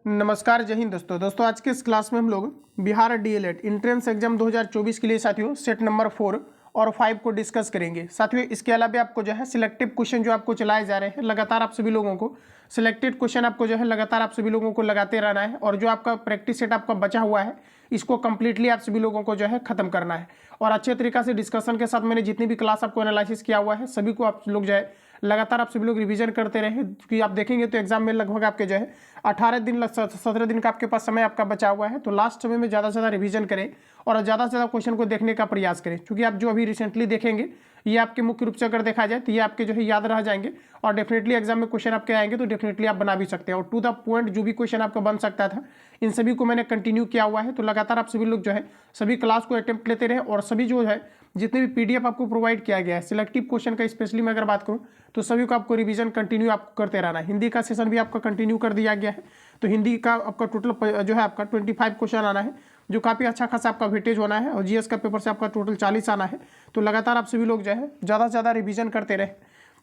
नमस्कार, जय हिंद दोस्तों। आज के इस क्लास में हम लोग बिहार डीएलएड एंट्रेंस एग्जाम 2024 के लिए साथियों सेट नंबर 4 और 5 को डिस्कस करेंगे। साथियों इसके अलावा आपको जो है सिलेक्टिव क्वेश्चन जो आपको चलाए जा रहे हैं, लगातार आप सभी लोगों को सिलेक्टेड क्वेश्चन आपको जो है लगातार आप सभी लोगों को लगाते रहना है। और जो आपका प्रैक्टिस सेट आपका बचा हुआ है इसको कंप्लीटली आप सभी लोगों को जो है खत्म करना है। और अच्छे तरीका से डिस्कशन के साथ मैंने जितनी भी क्लास आपको एनालिसिस किया हुआ है सभी को आप लोग जो है लगातार आप सभी लोग रिवीजन करते रहे, क्योंकि आप देखेंगे तो एग्जाम में लगभग आपके जो है 18 दिन 17 दिन का आपके पास समय आपका बचा हुआ है। तो लास्ट समय में ज़्यादा से ज़्यादा रिवीजन करें और ज़्यादा से ज़्यादा क्वेश्चन को देखने का प्रयास करें, क्योंकि आप जो अभी रिसेंटली देखेंगे ये आपके मुख्य रूप से अगर देखा जाए तो ये आपके जो है याद रह जाएंगे और डेफिनेटली एग्जाम में क्वेश्चन आपके आएंगे तो डेफिनेटली आप बना भी सकते हैं। और टू द पॉइंट जो भी क्वेश्चन आपका बन सकता था इन सभी को मैंने कंटिन्यू किया हुआ है। तो लगातार आप सभी लोग जो है सभी क्लास को अटेम्प्ट लेते रहे और सभी जो है जितने भी पीडीएफ आपको प्रोवाइड किया गया है सिलेक्टिव क्वेश्चन का स्पेशली मैं अगर बात करूं तो सभी को आपको रिवीजन कंटिन्यू आपको करते रहना है। हिंदी का सेशन भी आपका कंटिन्यू कर दिया गया है, तो हिंदी का आपका टोटल जो है आपका 25 क्वेश्चन आना है, जो काफ़ी अच्छा खासा आपका वेटेज होना है। और जीएस का पेपर से आपका टोटल 40 आना है। तो लगातार आप सभी लोग जो है ज़्यादा से ज़्यादा रिवीजन करते रहे।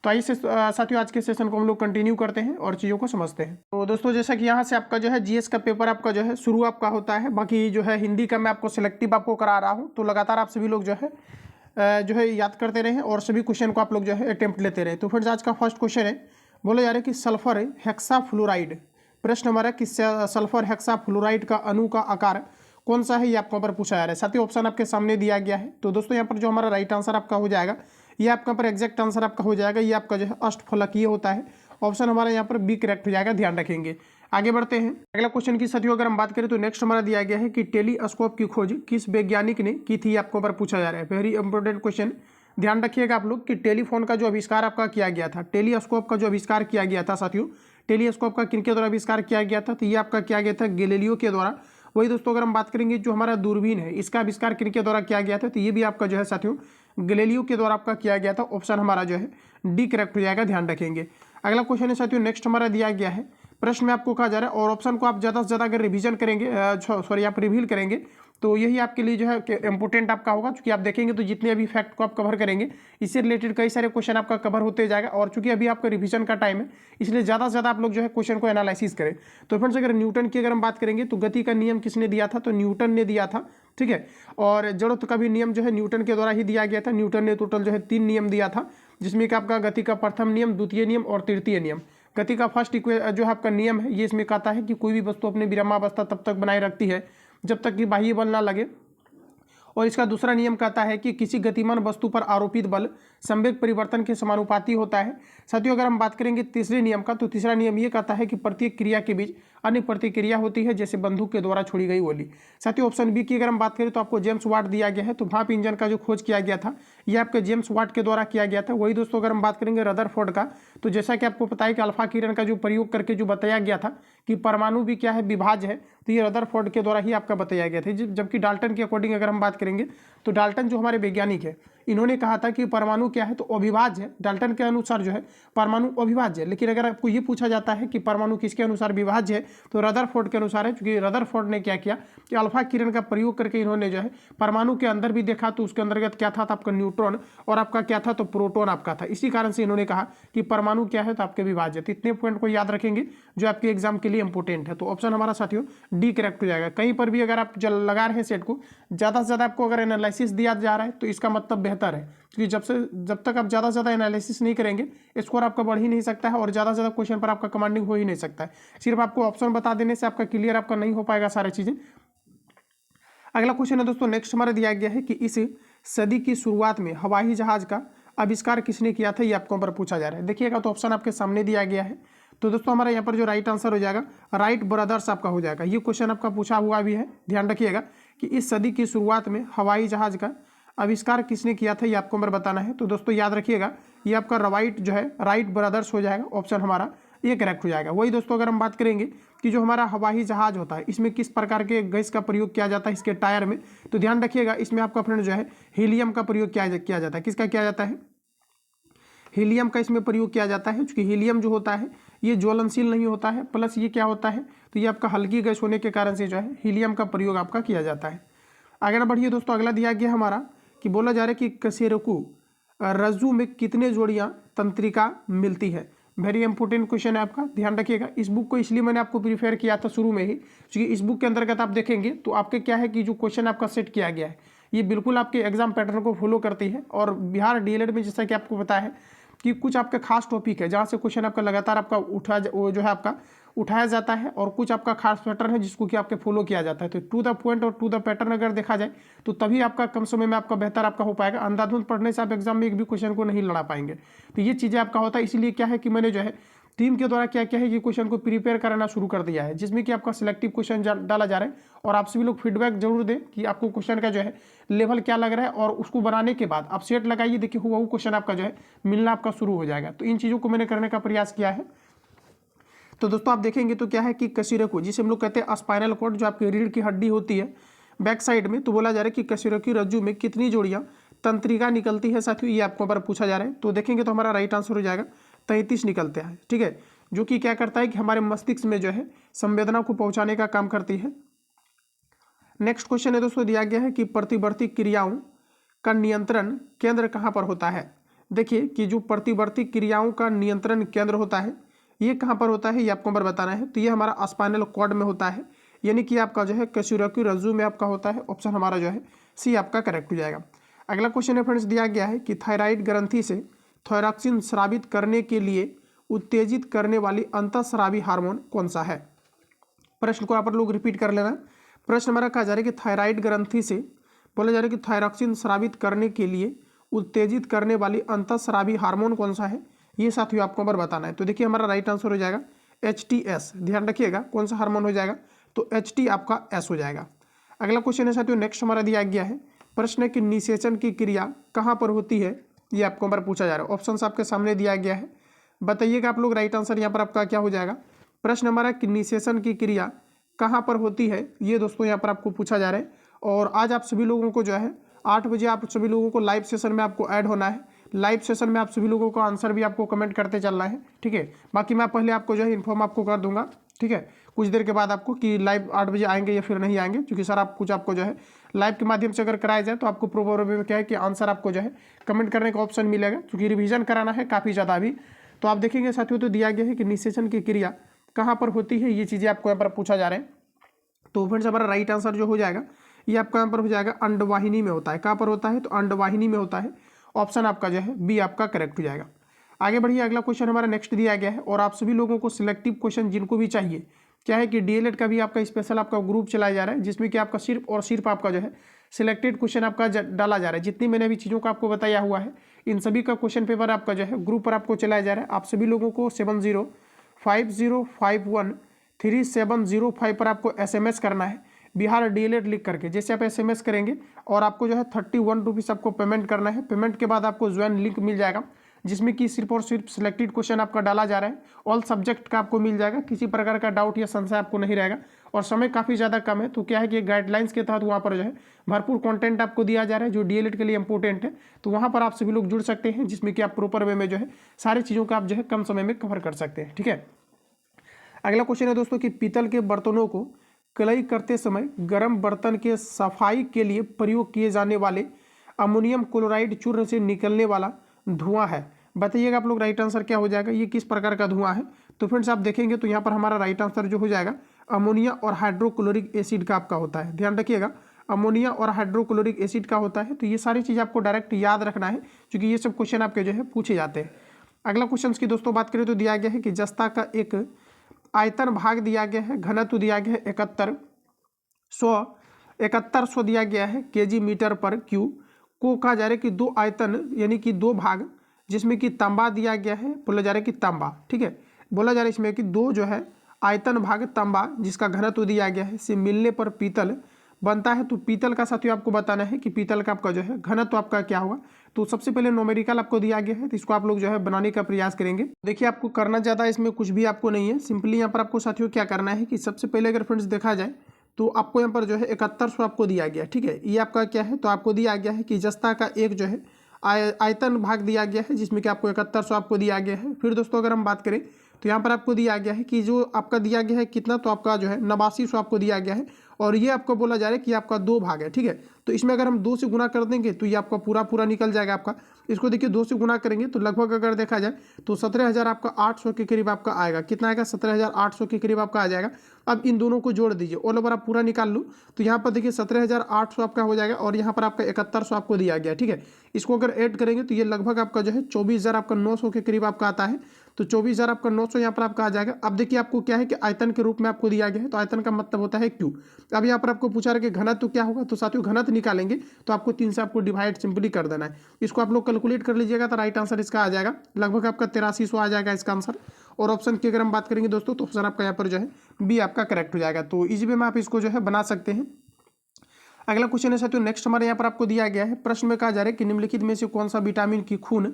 तो आइए साथियों आज के सेशन को हम लोग कंटिन्यू करते हैं और चीज़ों को समझते हैं। तो दोस्तों जैसा कि यहाँ से आपका जो है जीएस का पेपर आपका जो है शुरू आपका होता है, बाकी जो है हिंदी का मैं आपको सिलेक्टिव आपको करा रहा हूँ। तो लगातार आप सभी लोग जो है याद करते रहें और सभी क्वेश्चन को आप लोग जो है अटेम्प्ट लेते रहे। तो फ्रेंड्स आज का फर्स्ट क्वेश्चन है, बोला जा रहा है कि सल्फर हेक्साफ्लोराइड, प्रश्न हमारा कि सल्फर हेक्साफ्लोराइड का अणु का आकार कौन सा है, ये आपको पर पूछा जा रहा है। साथ ही ऑप्शन आपके सामने दिया गया है। तो दोस्तों यहाँ पर जो हमारा राइट आंसर आपका हो जाएगा ये आपका पर एग्जैक्ट आंसर आपका हो जाएगा, ये आपका जो है अष्टफलकीय होता है। ऑप्शन हमारा यहाँ पर बी करेक्ट हो जाएगा, ध्यान रखेंगे। आगे बढ़ते हैं अगला क्वेश्चन की साथियों अगर हम बात करें तो नेक्स्ट हमारा दिया गया है कि टेलीस्कोप की खोज किस वैज्ञानिक ने की थी, आपको पर पूछा जा रहा है। वेरी इंपॉर्टेंट क्वेश्चन, ध्यान रखिएगा आप लोग कि टेलीफोन का जो आविष्कार आपका किया गया था, टेलीस्कोप का जो आविष्कार किया गया था साथियों, टेलीस्कोप का किनके द्वारा आविष्कार किया गया था, तो ये आपका किया गया था गैलीलियो के द्वारा। वही दोस्तों अगर हम बात करेंगे जो हमारा दूरबीन है इसका आविष्कार किनके द्वारा किया गया था, तो ये भी आपका जो है साथियों गैलीलियो के द्वारा आपका किया गया था। ऑप्शन हमारा जो है डी करेक्ट हो जाएगा, ध्यान रखेंगे। अगला क्वेश्चन है साथियों नेक्स्ट हमारा दिया गया है, प्रश्न में आपको कहा जा रहा है और ऑप्शन को आप ज़्यादा से ज़्यादा अगर रिवीजन करेंगे सॉरी आप रिवील करेंगे तो यही आपके लिए जो है इंपॉर्टेंट आपका होगा, क्योंकि आप देखेंगे तो जितने अभी फैक्ट को आप कवर करेंगे इससे रिलेटेड कई सारे क्वेश्चन आपका कवर होते जाएगा। और चूंकि अभी आपका रिवीजन का टाइम है इसलिए ज़्यादा से ज़्यादा आप लोग जो है क्वेश्चन को एनालिसिस करें। तो फ्रेंड्स अगर न्यूटन की अगर हम बात करेंगे तो गति का नियम किसने दिया था, तो न्यूटन ने दिया था, ठीक है। और जड़त्व का भी नियम जो है न्यूटन के द्वारा ही दिया गया था। न्यूटन ने टोटल जो है 3 नियम दिया था, जिसमें कि आपका गति का प्रथम नियम, द्वितीय नियम और तृतीय नियम। गति का फर्स्ट जो है आपका नियम है ये इसमें कहता है कि कोई भी वस्तु अपनी विरामावस्था तब तक बनाए रखती है जब तक कि बाह्य बल ना लगे। और इसका दूसरा नियम कहता है कि किसी गतिमान वस्तु पर आरोपित बल संवेग परिवर्तन के समानुपाती होता है। साथियों अगर हम बात करेंगे तीसरे नियम का, तो तीसरा नियम ये कहता है कि प्रत्येक क्रिया के बीच अन्य प्रतिक्रिया होती है, जैसे बंदूक के द्वारा छोड़ी गई गोली। साथियों ऑप्शन बी की अगर हम बात करें तो आपको जेम्स वाट दिया गया है। तो भाप इंजन का जो खोज किया गया था ये आपके जेम्स वाट के द्वारा किया गया था। वही दोस्तों अगर हम बात करेंगे रदरफोर्ड का, तो जैसा कि आपको पता है कि अल्फा किरण का जो प्रयोग करके जो बताया गया था कि परमाणु भी क्या है, विभाज्य है, तो ये रदरफोर्ड के द्वारा ही आपका बताया गया था। जबकि डाल्टन के अकॉर्डिंग अगर हम बात करेंगे तो डाल्टन जो हमारे वैज्ञानिक है इन्होंने कहा था कि परमाणु क्या है, तो अविभाज्य है। डाल्टन के अनुसार जो है परमाणु अविभाज्य है। लेकिन अगर आपको ये पूछा जाता है कि परमाणु किसके अनुसार विभाज्य है, तो रदरफोर्ड के अनुसार है, क्योंकि रदरफोर्ड ने क्या किया कि अल्फा किरण का प्रयोग करके इन्होंने जो है परमाणु के अंदर भी देखा, तो उसके अंतर्गत क्या था, आपका न्यूट्रॉन और आपका क्या था, तो प्रोटॉन आपका था। इसी कारण से इन्होंने कहा कि परमाणु क्या है, तो आपके विभाज्य। तो इतने पॉइंट को याद रखेंगे जो आपके एग्जाम के लिए इंपॉर्टेंट है। तो ऑप्शन हमारा साथियों डी करेक्ट हो जाएगा। कहीं पर भी अगर आप लगा रहे हैं सेट को ज़्यादा से ज़्यादा आपको अगर एनालिसिस दिया जा रहा है तो इसका मतलब बेहतर है, क्योंकि जब तक आप ज़्यादा से ज़्यादा एनालिसिस नहीं करेंगे स्कोर आपका बढ़ ही नहीं सकता है और ज़्यादा से ज़्यादा क्वेश्चन पर आपका कमांडिंग हो ही नहीं सकता है। सिर्फ आपको ऑप्शन बता देने से आपका क्लियर आपका नहीं हो पाएगा सारी चीज़ें। अगला क्वेश्चन है दोस्तों नेक्स्ट हमारा दिया गया है कि इस सदी की शुरुआत में हवाई जहाज का आविष्कार किसने किया था, ये आपको पर पूछा जा रहा है। देखिएगा तो ऑप्शन आपके सामने दिया गया है। तो दोस्तों हमारा यहाँ पर जो राइट आंसर हो जाएगा राइट ब्रदर्स आपका हो जाएगा। ये क्वेश्चन आपका पूछा हुआ भी है, ध्यान रखिएगा कि इस सदी की शुरुआत में हवाई जहाज का आविष्कार किसने किया था, ये आपको हमारे बताना है। तो दोस्तों याद रखिएगा ये आपका राइट जो है राइट ब्रदर्स हो जाएगा। ऑप्शन हमारा ये करेक्ट हो जाएगा। वही दोस्तों अगर हम बात करेंगे कि जो हमारा हवाई जहाज होता है इसमें किस प्रकार के गैस का प्रयोग किया जाता है इसके टायर में, तो ध्यान रखिएगा इसमें आपका फ्रेंड जो है हीलियम का प्रयोग किया जाता है। किसका किया जाता है, हीलियम का इसमें प्रयोग किया जाता है, क्योंकि हीलियम जो होता है ये ज्वलनशील नहीं होता है, प्लस ये क्या होता है, तो ये आपका हल्की गैस होने के कारण से जो है हीलियम का प्रयोग आपका किया जाता है। आगे बढ़िए दोस्तों, अगला दिया गया हमारा कि बोला जा रहा है कि कशेरुकी रज्जु में कितने जोड़ियां तंत्रिका मिलती है। वेरी इंपॉर्टेंट क्वेश्चन है आपका, ध्यान रखिएगा। इस बुक को इसलिए मैंने आपको प्रीफेयर किया था शुरू में ही, क्योंकि इस बुक के अंतर्गत आप देखेंगे तो आपके क्या है कि जो क्वेश्चन आपका सेट किया गया है ये बिल्कुल आपके एग्जाम पैटर्न को फॉलो करती है। और बिहार डीएलएड में जैसा कि आपको पता है कि कुछ आपके खास टॉपिक है जहाँ से क्वेश्चन आपका लगातार आपका वो जो है आपका उठाया जाता है, और कुछ आपका खास पैटर्न है जिसको कि आपके फॉलो किया जाता है। तो टू द पॉइंट और टू द पैटर्न अगर देखा जाए तो तभी आपका कम समय में आपका बेहतर आपका हो पाएगा। अंधाधुंध पढ़ने से आप एग्जाम में एक भी क्वेश्चन को नहीं लड़ा पाएंगे। तो ये चीज़ें आपका होता है, इसीलिए क्या है कि मैंने जो है टीम के द्वारा क्या क्या है ये क्वेश्चन को प्रिपेयर कराना शुरू कर दिया है, जिसमें कि आपका सिलेक्टिव क्वेश्चन डाला जा रहा है। और आप सभी लोग फीडबैक जरूर दें कि आपको क्वेश्चन का जो है लेवल क्या लग रहा है, और उसको बनाने के बाद आप सेट लगाइए, देखिए हुआ वो क्वेश्चन आपका जो है मिलना आपका शुरू हो जाएगा। तो इन चीज़ों को मैंने करने का प्रयास किया है। तो दोस्तों आप देखेंगे तो क्या है कि कशीरकू, जिसे हम लोग कहते हैं स्पाइनल कॉर्ड, जो आपकी रीढ़ की हड्डी होती है बैक साइड में, तो बोला जा रहा है कि कशीरकी रज्जु में कितनी जोड़ियां तंत्रिका निकलती है साथियों, ये आपको बार पूछा जा रहा है। तो देखेंगे तो हमारा राइट आंसर हो जाएगा 33 निकलते हैं, ठीक है, जो कि क्या करता है कि हमारे मस्तिष्क में जो है संवेदना को पहुंचाने का काम करती है। नेक्स्ट क्वेश्चन है दोस्तों, दिया गया है कि प्रतिवर्ती क्रियाओं का नियंत्रण केंद्र कहाँ पर होता है। देखिए कि जो प्रतिवर्ती क्रियाओं का नियंत्रण केंद्र होता है ये कहाँ पर होता है, ये आपको बार बताना है। तो ये हमारा स्पाइनल कॉर्ड में होता है, यानी कि आपका जो है कशीरकी रज्जु में आपका होता है। ऑप्शन हमारा जो है सी आपका करेक्ट हो जाएगा। अगला क्वेश्चन है फ्रेंड्स, दिया गया है कि थायराइड ग्रंथि से थायरॉक्सिन स्रावित करने के लिए उत्तेजित करने वाली अंतःस्रावी हार्मोन कौन सा है। प्रश्न को यहाँ पर लोग रिपीट कर लेना। प्रश्न हमारा कहा जा रहा है कि थायराइड ग्रंथि से बोला जा रहा है कि थायरॉक्सिन स्रावित करने के लिए उत्तेजित करने वाली अंतःस्रावी हार्मोन कौन सा है, ये साथियों आपको बार बताना है। तो देखिए हमारा राइट आंसर हो जाएगा HTS। ध्यान रखिएगा कौन सा हार्मोन हो जाएगा, तो HT आपका S हो जाएगा। अगला क्वेश्चन है साथियों, नेक्स्ट हमारा दिया गया है प्रश्न है कि निषेचन की क्रिया कहाँ पर होती है, ये आपको बार पूछा जा रहा है। ऑप्शन आपके सामने दिया गया है, बताइएगा आप लोग राइट आंसर यहाँ पर आपका क्या हो जाएगा। प्रश्न हमारा कि निषेचन की क्रिया कहाँ पर होती है, ये दोस्तों यहाँ पर आपको पूछा जा रहा है। और आज आप सभी लोगों को जो है 8 बजे आप सभी लोगों को लाइव सेशन में आपको ऐड होना है। लाइव सेशन में आप सभी लोगों को आंसर भी आपको कमेंट करते चलना है, ठीक है। बाकी मैं पहले आपको जो है इन्फॉर्म आपको कर दूंगा, ठीक है, कुछ देर के बाद आपको कि लाइव 8 बजे आएंगे या फिर नहीं आएंगे, क्योंकि सर आप कुछ आपको जो है लाइव के माध्यम से अगर कराया जाए तो आपको प्रोपर वे में क्या है कि आंसर आपको जो है कमेंट करने का ऑप्शन मिलेगा, क्योंकि रिविजन कराना है काफ़ी ज़्यादा अभी। तो आप देखेंगे साथियों तो दिया गया है कि निषेचन की क्रिया कहाँ पर होती है, ये चीज़ें आपको यहाँ पर पूछा जा रहा है। तो फ्रेंड्स हमारा राइट आंसर जो हो जाएगा ये आपका यहाँ पर हो जाएगा अंडवाहिनी में होता है। कहाँ पर होता है, तो अंडवाहिनी में होता है। ऑप्शन आपका जो है बी आपका करेक्ट हो जाएगा। आगे बढ़िए, अगला क्वेश्चन हमारा नेक्स्ट दिया गया है, और आप सभी लोगों को सिलेक्टिव क्वेश्चन जिनको भी चाहिए, क्या है कि डीएलएड का भी आपका स्पेशल आपका ग्रुप चलाया जा रहा है, जिसमें कि आपका सिर्फ और सिर्फ आपका जो है सिलेक्टेड क्वेश्चन आपका डाला जा रहा है। जितनी मैंने अभी चीज़ों को आपको बताया हुआ है इन सभी का क्वेश्चन पेपर आपका जो है ग्रुप पर आपको चलाया जा रहा है। आप सभी लोगों को 7050513705 पर आपको SMS करना है बिहार डीएलएड लिख करके। जैसे आप SMS करेंगे और आपको जो है 31 रुपीज़ आपको पेमेंट करना है। पेमेंट के बाद आपको ज्वाइन लिंक मिल जाएगा, जिसमें कि सिर्फ और सिर्फ सिलेक्टेड क्वेश्चन आपका डाला जा रहा है। ऑल सब्जेक्ट का आपको मिल जाएगा, किसी प्रकार का डाउट या संशय आपको नहीं रहेगा। और समय काफ़ी ज़्यादा कम है, तो क्या है कि गाइडलाइंस के तहत वहाँ पर जो है भरपूर कंटेंट आपको दिया जा रहा है जो डीएलएड के लिए इंपॉर्टेंट है। तो वहाँ पर आप सभी लोग जुड़ सकते हैं, जिसमें कि आप प्रॉपर वे में जो है सारी चीज़ों का आप जो है कम समय में कवर कर सकते हैं, ठीक है। अगला क्वेश्चन है दोस्तों कि पीतल के बर्तनों को कलई करते समय गर्म बर्तन के सफाई के लिए प्रयोग किए जाने वाले अमोनियम क्लोराइड चूर्ण से निकलने वाला धुआं है। बताइएगा आप लोग राइट आंसर क्या हो जाएगा, ये किस प्रकार का धुआं है। तो फ्रेंड्स आप देखेंगे तो यहाँ पर हमारा राइट आंसर जो हो जाएगा अमोनिया और हाइड्रोक्लोरिक एसिड का आपका होता है। ध्यान रखिएगा अमोनिया और हाइड्रोक्लोरिक एसिड का होता है। तो ये सारी चीज़ आपको डायरेक्ट याद रखना है, क्योंकि ये सब क्वेश्चन आपके जो है पूछे जाते हैं। अगला क्वेश्चन की दोस्तों बात करें तो दिया गया है कि जस्ता का एक आयतन भाग दिया गया है, घनत्व दिया गया है 7100 दिया गया है केजी मीटर पर क्यू को कहा जा रहा है कि दो आयतन यानी कि दो भाग, जिसमें कि तांबा दिया गया है, बोला जा रहा है कि तांबा, ठीक है, बोला जा रहा है इसमें कि दो जो है आयतन भाग तांबा जिसका घनत्व दिया गया है से मिलने पर पीतल बनता है। तो पीतल का साथियों आपको बताना है कि पीतल का आपका जो है घनत्व आपका क्या होगा। तो सबसे पहले न्यूमेरिकल आपको दिया गया है, तो इसको आप लोग जो है बनाने का प्रयास करेंगे। देखिए आपको करना ज़्यादा इसमें कुछ भी आपको नहीं है, सिंपली यहाँ पर आपको साथियों क्या करना है कि सबसे पहले अगर फ्रेंड्स देखा जाए तो आपको यहाँ पर जो है 7100 आपको दिया गया, ठीक है। ये आपका क्या है, तो आपको दिया गया है कि जस्ता का एक जो है आयतन भाग दिया गया है, जिसमें कि आपको 7100 आपको दिया गया है। फिर दोस्तों अगर हम बात करें तो यहाँ पर आपको दिया गया है कि जो आपका दिया गया है कितना, तो आपका जो है 8900 आपको दिया गया है। और ये आपको बोला जा रहा है कि आपका दो भाग है, ठीक है। तो इसमें अगर हम 2 से गुना कर देंगे तो ये आपका पूरा निकल जाएगा आपका इसको देखिए 2 से गुना करेंगे तो लगभग अगर देखा जाए तो 17,000 आपका 800 के करीब आपका आएगा। कितना आएगा? 17,800 के करीब आपका आ जाएगा। अब इन दोनों को जोड़ दीजिए, ऑल ओवर आप पूरा निकाल लो तो यहाँ पर देखिए 17,800 आपका हो जाएगा और यहाँ पर आपका 7100 आपको दिया गया। ठीक है, इसको अगर ऐड करेंगे तो ये लगभग आपका जो है 24,000 आपका 900 के करीब आपका आता है। तो 24,000 आपका 900 यहाँ पर आपका आ जाएगा। अब देखिए आपको क्या है कि आयतन के रूप में आपको दिया गया है, तो आयतन का मतलब होता है क्यू। अब यहाँ पर आपको पूछा रहा है कि घनत्व क्या होगा, तो साथियों घनत्व निकालेंगे तो आपको 3 से आपको डिवाइड सिंपली कर देना है। इसको आप लोग कैलकुलेट कर लीजिएगा तो राइट आंसर इसका आ जाएगा लगभग आपका 8300 आ जाएगा इसका आंसर। और ऑप्शन की अगर हम बात करेंगे दोस्तों तो ऑप्शन आपका यहाँ पर जो है बी आपका करेक्ट हो जाएगा। तो इजी वे में आप इसको जो है बना सकते हैं। अगला क्वेश्चन है साथियों नेक्स्ट हमारे यहाँ पर आपको दिया गया है, प्रश्न में कहा जा रहा है कि निम्नलिखित में से कौन सा विटामिन की खून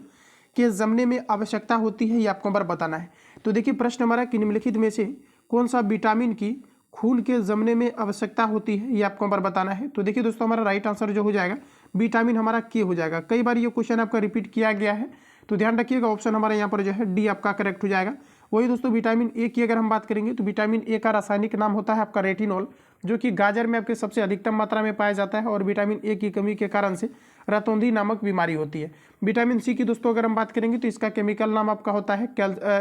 के जमने में आवश्यकता होती है, ये आपको हमारा बताना है। तो देखिए प्रश्न हमारा कि निम्नलिखित में से कौन सा विटामिन की खून के जमने में आवश्यकता होती है, ये आपको हमारा बताना है। तो देखिए दोस्तों हमारा राइट आंसर जो हो जाएगा विटामिन हमारा के हो जाएगा। कई बार ये क्वेश्चन आपका रिपीट किया गया है तो ध्यान रखिएगा, ऑप्शन हमारे यहाँ पर जो है डी आपका करेक्ट हो जाएगा। वही दोस्तों विटामिन ए की अगर हम बात करेंगे तो विटामिन ए का रासायनिक नाम होता है आपका रेटिनॉल, जो कि गाजर में आपके सबसे अधिकतम मात्रा में पाया जाता है और विटामिन ए की कमी के कारण से रतौंधी नामक बीमारी होती है। विटामिन सी की दोस्तों अगर हम बात करेंगे तो इसका केमिकल नाम आपका होता है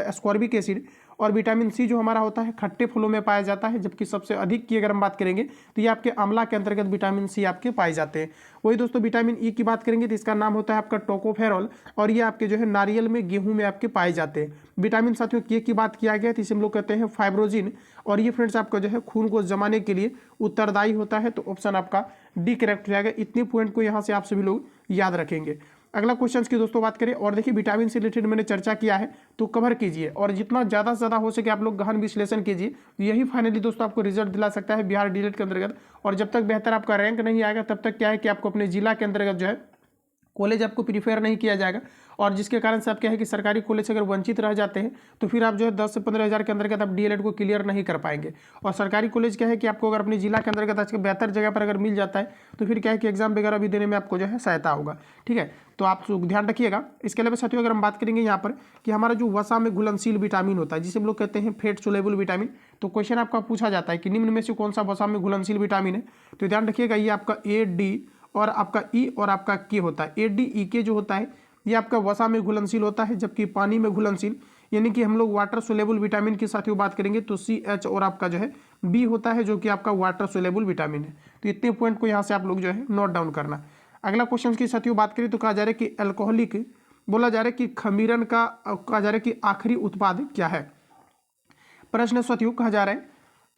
एस्कॉर्बिक एसिड। और विटामिन सी जो हमारा होता है खट्टे फलों में पाया जाता है, जबकि सबसे अधिक की अगर हम बात करेंगे तो ये आपके आंवला के अंतर्गत विटामिन सी आपके पाए जाते हैं। वही दोस्तों विटामिन ई की बात करेंगे तो इसका नाम होता है आपका टोकोफेरॉल और ये आपके जो है नारियल में, गेहूं में आपके पाए जाते हैं। विटामिन साथियों के की बात किया गया तो इसे हम लोग कहते हैं फाइब्रोजिन और ये फ्रेंड्स आपका जो है खून को जमाने के लिए उत्तरदायी होता है। तो ऑप्शन आपका डी करेक्ट हो जाएगा। इतने पॉइंट को यहाँ से आप सभी लोग याद रखेंगे। अगला क्वेश्चन की दोस्तों बात करें और देखिए विटामिन से रिलेटेड मैंने चर्चा किया है तो कवर कीजिए और जितना ज़्यादा से ज़्यादा हो सके आप लोग गहन विश्लेषण कीजिए। यही फाइनली दोस्तों आपको रिजल्ट दिला सकता है बिहार डीएलएड के अंतर्गत। और जब तक बेहतर आपका रैंक नहीं आएगा तब तक क्या है कि आपको अपने जिला के अंतर्गत जो है कॉलेज आपको प्रीफेयर नहीं किया जाएगा और जिसके कारण से आप क्या है कि सरकारी कॉलेज से अगर वंचित रह जाते हैं तो फिर आप जो है 10 से 15,000 के अंतर्गत आप डीएलएड को क्लियर नहीं कर पाएंगे। और सरकारी कॉलेज क्या है कि आपको अगर अपने जिला के अंतर्गत आज के बेहतर जगह पर अगर मिल जाता है तो फिर क्या है कि एग्जाम वगैरह भी देने में आपको जो है सहायता होगा। ठीक है, तो आप ध्यान रखिएगा। इसके अलावा साथियों अगर हम बात करेंगे यहाँ पर कि हमारा जो वसा में घुलनशील विटामिन होता है जिसे हम लोग कहते हैं फैट सोलेबल विटामिन, तो क्वेश्चन आपका पूछा जाता है कि निम्न में से कौन सा वसा में घुलनशील विटामिन है। तो ध्यान रखिएगा ये आपका ए, डी और आपका ई और आपका के होता है। ए, डी, ई, के जो होता है ये आपका वसा में घुलनशील होता है, जबकि पानी में घुलनशील यानी कि हम लोग वाटर सोलेबल विटामिन की साथियों बात करेंगे तो सी, एच और आपका जो है बी होता है जो कि आपका वाटर सोलेबल विटामिन है। तो इतने पॉइंट को यहाँ से आप लोग जो है नोट डाउन करना। अगला क्वेश्चन की साथियों बात करें तो कहा जा रहा है कि अल्कोहलिक बोला जा रहा है कि खमीरन का कहा जा रहा है कि आखिरी उत्पाद क्या है। प्रश्न साथियों कहा जा रहा है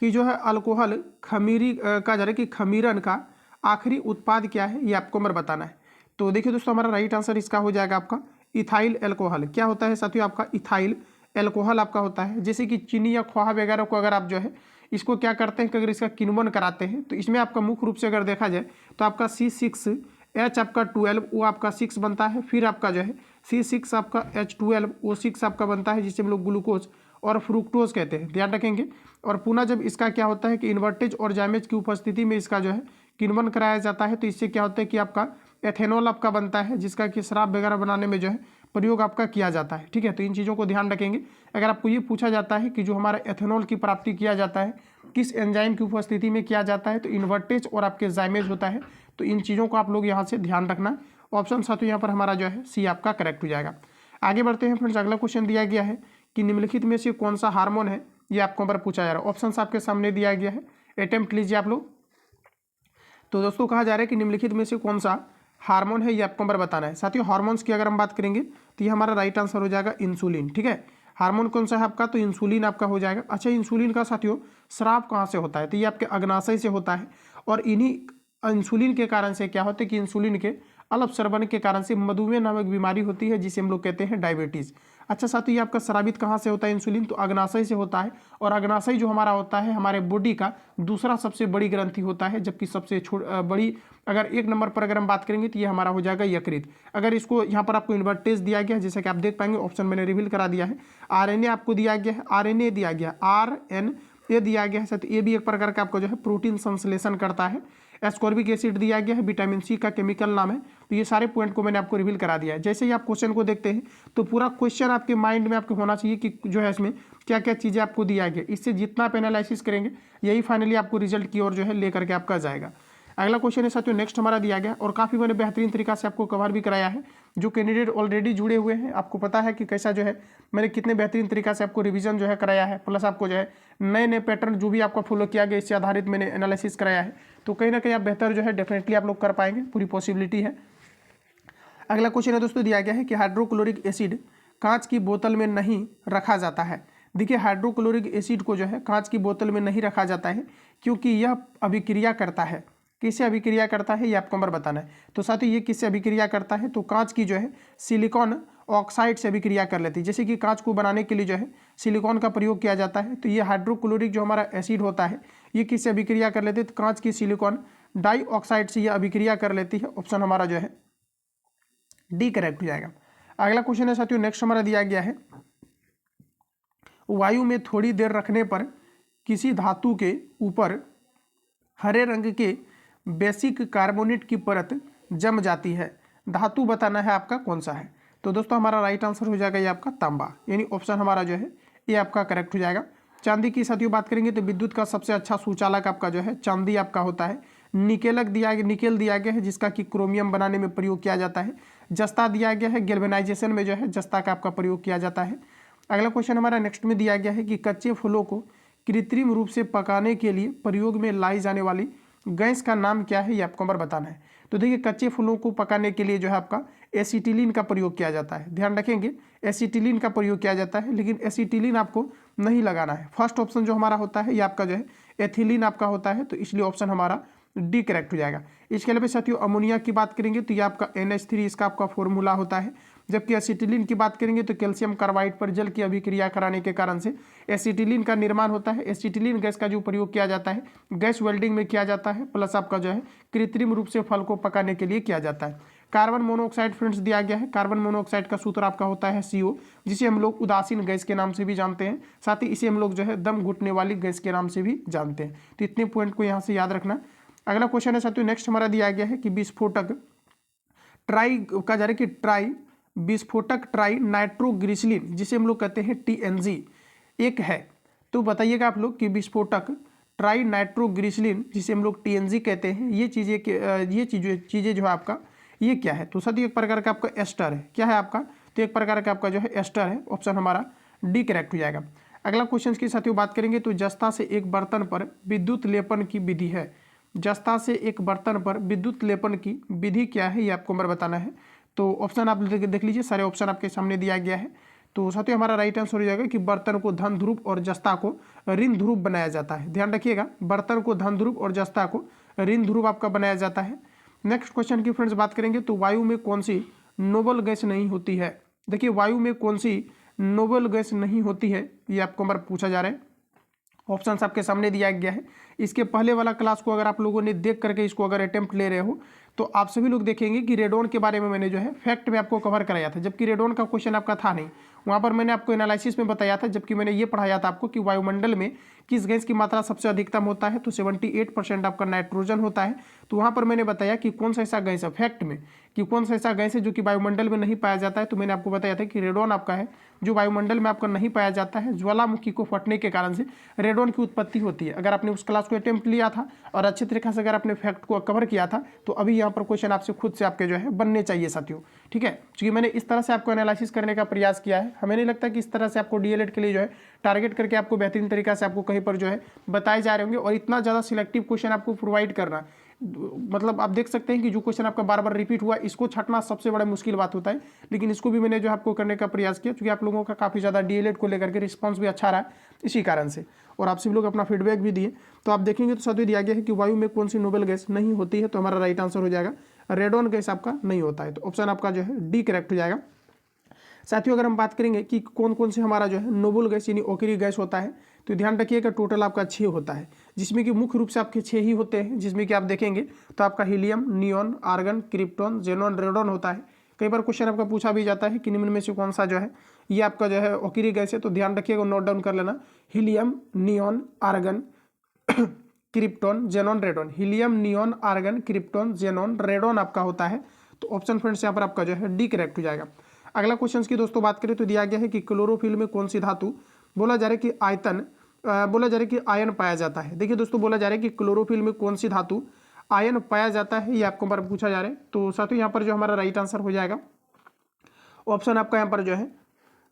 कि जो है अल्कोहल खमीरी कहा जा रहा है कि खमीरन का आखिरी उत्पाद क्या है, ये आपको हमारा बताना है। तो देखिए दोस्तों हमारा राइट आंसर इसका हो जाएगा आपका इथाइल एल्कोहल। क्या होता है साथियों आपका इथाइल एल्कोहल आपका होता है। जैसे कि चीनी या खोआ वगैरह को अगर आप जो है इसको क्या करते हैं कि अगर इसका किण्वन कराते हैं तो इसमें आपका मुख्य रूप से अगर देखा जाए तो आपका C6H आपका 12 वो आपका 6 बनता है। फिर आपका जो है C6 आपका H12 वो 6 आपका बनता है जिसे हम लोग ग्लूकोज और फ्रुक्टोज कहते हैं, ध्यान रखेंगे। और पुनः जब इसका क्या होता है कि इन्वर्टेज और जाइमेज की उपस्थिति में इसका जो है किण्वन कराया जाता है तो इससे क्या होता है कि आपका एथेनॉल आपका बनता है जिसका कि शराब वगैरह बनाने में जो है प्रयोग आपका किया जाता है। ठीक है, तो इन चीज़ों को ध्यान रखेंगे। अगर आपको ये पूछा जाता है कि जो हमारा एथेनॉल की प्राप्ति किया जाता है किस एंजाइम की उपस्थिति में किया जाता है तो इन्वर्टेज और आपके जाइमेज होता है। तो इन चीज़ों को आप लोग यहाँ से ध्यान रखना। ऑप्शन साथियों यहाँ पर हमारा जो है सी आपका करेक्ट हो जाएगा। आगे बढ़ते हैं फ्रेंड्स, अगला क्वेश्चन दिया गया है कि निम्नलिखित में से कौन सा हार्मोन है, ये आपको पर पूछा जा रहा है। ऑप्शन आपके सामने दिया गया है, अटेम्प्ट लीजिए आप लोग। तो दोस्तों कहा जा रहा है कि निम्नलिखित में से कौन सा हार्मोन है, ये आपको पर बताना है। साथियों हार्मोन्स की अगर हम बात करेंगे तो ये हमारा राइट आंसर हो जाएगा इंसुलिन। ठीक है, हार्मोन कौन सा है आपका, तो इंसुलिन आपका हो जाएगा। अच्छा, इंसुलिन का साथियों स्राव कहाँ से होता है, तो ये आपके अग्नाशय से होता है। और इन्हीं इंसुलिन के कारण से क्या होता है कि इंसुलिन के अल्पस्रावन के कारण से मधुमेह नामक बीमारी होती है जिसे हम लोग कहते हैं डायबिटीज़। अच्छा साथियों, ये आपका स्रावित कहाँ से होता है इंसुलिन, तो अग्नाशय से होता है। और अग्नाशय जो हमारा होता है हमारे बॉडी का दूसरा सबसे बड़ी ग्रंथि होता है, जबकि सबसे बड़ी अगर 1 नंबर पर अगर हम बात करेंगे तो ये हमारा हो जाएगा यकृत। अगर इसको यहाँ पर आपको इन्वर्टेज दिया गया है, जैसे कि आप देख पाएंगे ऑप्शन मैंने रिवील करा दिया है। RNA आपको दिया गया है, RNA दिया गया, RNA दिया गया है साथ, ये भी एक प्रकार का आपको जो है प्रोटीन संश्लेषण करता है। एस्कॉर्बिक एसिड दिया गया है, विटामिन सी का केमिकल नाम है। तो ये सारे पॉइंट को मैंने आपको रिवील करा दिया है। जैसे ही आप क्वेश्चन को देखते हैं तो पूरा क्वेश्चन आपके माइंड में आपको होना चाहिए कि जो है इसमें क्या क्या चीज़ें आपको दिया गया। इससे जितना आप एनालिसिस करेंगे यही फाइनली आपको रिजल्ट की ओर जो है लेकर के आपका जाएगा। अगला क्वेश्चन है साथियों नेक्स्ट हमारा दिया गया और काफ़ी मैंने बेहतरीन तरीका से आपको कवर भी कराया है। जो कैंडिडेट ऑलरेडी जुड़े हुए हैं आपको पता है कि कैसा जो है मैंने कितने बेहतरीन तरीका से आपको रिवीजन जो है कराया है, प्लस आपको जो है नए नए पैटर्न जो भी आपका फॉलो किया गया इससे आधारित मैंने एनालिसिस कराया है। तो कहीं ना कहीं आप बेहतर जो है डेफिनेटली आप लोग कर पाएंगे, पूरी पॉसिबिलिटी है। अगला क्वेश्चन है दोस्तों दिया गया है कि हाइड्रोक्लोरिक एसिड कांच की बोतल में नहीं रखा जाता है। देखिए हाइड्रोक्लोरिक एसिड को जो है कांच की बोतल में नहीं रखा जाता है क्योंकि यह अभिक्रिया करता है। किससे अभिक्रिया करता है ये आपको नंबर बताना है। तो साथियों ये किससे अभिक्रिया करता है, तो कांच की जो है सिलिकॉन ऑक्साइड से अभिक्रिया कर लेती है। जैसे कि कांच को बनाने के लिए जो है सिलिकॉन का प्रयोग किया जाता है, तो ये हाइड्रोक्लोरिक जो हमारा एसिड होता है ये किससे अभिक्रिया कर लेती है, तो कांच की सिलिकॉन डाइऑक्साइड से ये अभिक्रिया कर लेती है। ऑप्शन हमारा जो है डी करेक्ट हो जाएगा। अगला क्वेश्चन है साथियों नेक्स्ट हमारा दिया गया है वायु में थोड़ी देर रखने पर किसी धातु के ऊपर हरे रंग के बेसिक कार्बोनेट की परत जम जाती है। धातु बताना है आपका कौन सा है। तो दोस्तों हमारा राइट आंसर हो जाएगा ये आपका तांबा, यानी ऑप्शन हमारा जो है ये आपका करेक्ट हो जाएगा। चांदी की साथियों बात करेंगे तो विद्युत का सबसे अच्छा सुचालक आपका जो है चांदी आपका होता है। निकेल दिया गया है जिसका कि क्रोमियम बनाने में प्रयोग किया जाता है। जस्ता दिया गया है, गैल्वेनाइजेशन में जो है जस्ता का आपका प्रयोग किया जाता है। अगला क्वेश्चन हमारा नेक्स्ट में दिया गया है कि कच्चे फलों को कृत्रिम रूप से पकाने के लिए प्रयोग में लाई जाने वाली गैस का नाम क्या है ये आपको नंबर बताना है। तो देखिए कच्चे फलों को पकाने के लिए जो है आपका एसिटिलीन का प्रयोग किया जाता है। ध्यान रखेंगे एसिटिलीन का प्रयोग किया जाता है, लेकिन एसिटिलीन आपको नहीं लगाना है। फर्स्ट ऑप्शन जो हमारा होता है ये आपका जो है एथिलीन आपका होता है, तो इसलिए ऑप्शन हमारा डी करेक्ट हो जाएगा। इसके अलावा साथियों अमोनिया की बात करेंगे तो ये आपका NH3 इसका आपका फॉर्मूला होता है। जबकि एसिटिलीन की बात करेंगे तो कैल्शियम कार्बाइड पर जल की अभिक्रिया कराने के कारण से एसिटिलीन का निर्माण होता है। एसिटिलीन गैस का जो प्रयोग किया जाता है गैस वेल्डिंग में किया जाता है, प्लस आपका जो है कृत्रिम रूप से फल को पकाने के लिए किया जाता है। कार्बन मोनोऑक्साइड फ्रेंड्स दिया गया है। कार्बन मोनोऑक्साइड का सूत्र आपका होता है CO, जिसे हम लोग उदासीन गैस के नाम से भी जानते हैं। साथ ही इसे हम लोग जो है दम घुटने वाली गैस के नाम से भी जानते हैं। तो इतने पॉइंट को यहाँ से याद रखना। अगला क्वेश्चन है साथियों नेक्स्ट हमारा दिया गया है कि विस्फोटक ट्राई नाइट्रोग्लिसरीन जिसे हम लोग कहते हैं TNG एक है। तो बताइएगा आप लोग कि विस्फोटक ट्राई नाइट्रोग्लिसरीन जिसे हम लोग TNG कहते हैं ये चीज़ें जो है आपका ये क्या है। तो साथियों एक प्रकार का आपका एस्टर है। क्या है आपका, तो एक प्रकार का आपका जो है एस्टर है। ऑप्शन हमारा डी करेक्ट हो जाएगा। अगला क्वेश्चन की साथियों बात करेंगे तो जस्ता से एक बर्तन पर विद्युत लेपन की विधि है। जस्ता से एक बर्तन पर विद्युत लेपन की विधि क्या है ये आपको नंबर बताना है। तो ऑप्शन आप देख लीजिए, सारे ऑप्शन आपके सामने दिया गया है। तो साथियों हमारा राइट आंसर हो जाएगा कि बर्तन को धन ध्रुव और जस्ता को ऋण ध्रुव बनाया जाता है। ध्यान रखिएगा, बर्तन को धन ध्रुव और जस्ता को ऋण ध्रुव आपका बनाया जाता है। नेक्स्ट क्वेश्चन की फ्रेंड्स बात करेंगे तो वायु में कौन सी नोबल गैस नहीं होती है। देखिए वायु में कौन सी नोबल गैस नहीं होती है ये आपको नंबर पूछा जा रहा है। ऑप्शन आपके सामने दिया गया है। इसके पहले वाला क्लास को अगर आप लोगों ने देख करके इसको अगर अटेम्प्ट ले रहे हो तो आप सभी लोग देखेंगे कि रेडॉन के बारे में मैंने जो है फैक्ट में आपको कवर कराया था, जबकि रेडॉन का क्वेश्चन आपका था नहीं। वहाँ पर मैंने आपको एनालिसिस में बताया था, जबकि मैंने ये पढ़ाया था आपको कि वायुमंडल में किस गैस की मात्रा सबसे अधिकतम होता है, तो 78% आपका नाइट्रोजन होता है। तो वहाँ पर मैंने बताया कि कौन सा ऐसा गैस है फैक्ट में कि कौन सा ऐसा गैस है जो कि वायुमंडल में नहीं पाया जाता है। तो मैंने आपको बताया था कि रेडॉन आपका है जो वायुमंडल में आपका नहीं पाया जाता है। ज्वालामुखी को फटने के कारण से रेडॉन की उत्पत्ति होती है। अगर आपने उस क्लास को अटेम्प्ट लिया था और अच्छे तरीके से अगर आपने फैक्ट को कवर किया था तो अभी यहाँ पर क्वेश्चन आपसे खुद से आपके जो है बनने चाहिए साथियों। ठीक है, क्योंकि मैंने इस तरह से आपको एनालिसिस करने का प्रयास किया है। हमें नहीं लगता कि इस तरह से आपको DLED के लिए जो है टारगेट करके आपको बेहतरीन तरीका से आपको कहीं पर जो है बताए जा रहे होंगे। और इतना ज़्यादा सिलेक्टिव क्वेश्चन आपको प्रोवाइड करना, मतलब आप देख सकते हैं कि जो क्वेश्चन आपका बार बार रिपीट हुआ इसको छटना सबसे बड़ा मुश्किल बात होता है। लेकिन इसको भी मैंने जो आपको करने का प्रयास किया, क्योंकि आप लोगों का काफ़ी ज़्यादा DLED को लेकर के रिस्पांस भी अच्छा रहा इसी कारण से, और आप सभी लोग अपना फीडबैक भी दिए। तो आप देखेंगे तो साथियों दिया गया है कि वायु में कौन सी नोबल गैस नहीं होती है। तो हमारा राइट आंसर हो जाएगा रेडॉन गैस आपका नहीं होता है। तो ऑप्शन आपका जो है डी करेक्ट हो जाएगा। साथियों अगर हम बात करेंगे कि कौन कौन से हमारा जो है नोबल गैस यानी ओकरी गैस होता है, तो ध्यान रखिएगा टोटल आपका 6 होता है, जिसमें कि मुख्य रूप से आपके 6 ही होते हैं। जिसमें कि आप देखेंगे तो आपका helium, neon, argon, krypton, xenon, radon होता है। कई बार क्वेश्चन आपका पूछा भी जाता है कि निम्न में से कौन सा जो है ये आपका जो है ओकरी गैस है। तो ध्यान रखिएगा, नोट डाउन कर लेना, helium, neon, argon, krypton, xenon, radon. Helium, neon, argon, krypton, xenon, radon आपका होता है। तो ऑप्शन फ्रेंड्स यहाँ पर आपका जो है डी करेक्ट हो जाएगा। अगला क्वेश्चन की दोस्तों बात करें तो दिया गया है कि क्लोरोफिल में कौन सी धातु बोला जा रहा है कि आयन पाया जाता है। देखिए दोस्तों बोला जा रहा है कि क्लोरोफिल में कौन सी धातु आयन पाया जाता है, ये आपको पर पूछा जा रहा है। तो साथियों यहाँ पर जो हमारा राइट आंसर हो जाएगा ऑप्शन आपका यहाँ पर जो है